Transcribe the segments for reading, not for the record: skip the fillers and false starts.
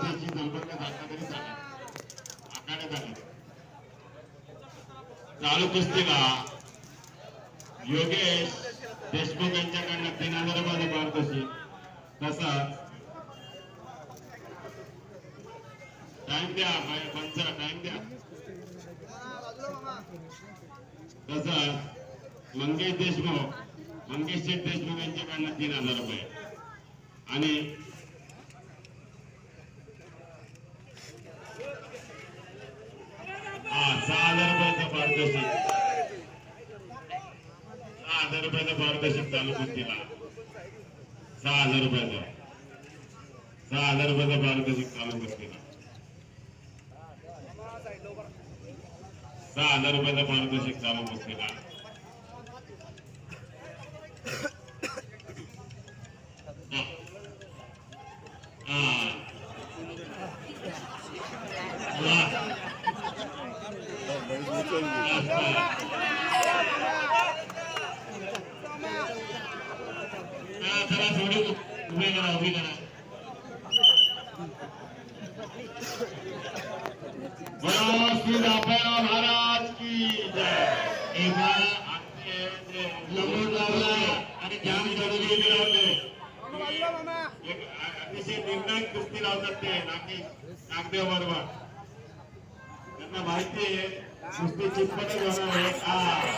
कुस्तीशी संपर्क साधला तरी चालेल. आखाड्यात आले चालू कुस्तीला योगेश देशमुख यांच्याकडनं 3000 रुपये पारितोषिक. तसा टाइम द्या पंचा टाइम द्या. तसा मंगेश शेठ देशमुख यांच्याकडनं 3000 रुपये आणि हा 6000 रुपयाचं पारितोषिक. 6000 रुपयाचं पारितोषिक चालू कुस्तीला. 6000 रुपयाचं पारितोषिक चालू कुस्तीला. 6000 रुपयाचं पारितोषिक चालू कुस्तीला. चला थोडी उभी करा महाराज की जय. लंबून लावला आणि जाम जरुरी लावले. अतिशय निर्णायक कुस्ती लावतात ते नागदेव बरोबर. त्यांना माहिती आहे कुस्ती चितपटच होणार आहे.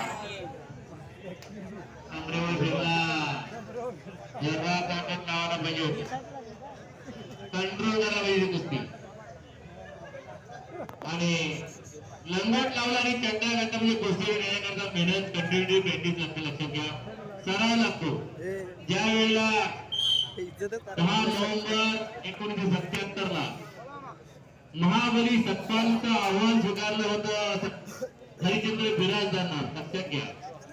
जगा ताकद लावायला पाहिजे, कंट्रोल करायला पाहिजे कुस्ती. आणि लंगोट लावला आणि चड्डा घातला म्हणजे कुस्ती येण्याकरता मेहनत कंटिन्युटी प्रॅक्टिस लागते. लक्षात घ्या, सराव लागतो. ज्या वेळेला 10 नोव्हेंबर 1977 ला महाबली सत्पालचं आव्हान स्वीकारलं होतं हरिश्चंद्र बिराजदारांना. लक्षात घ्या,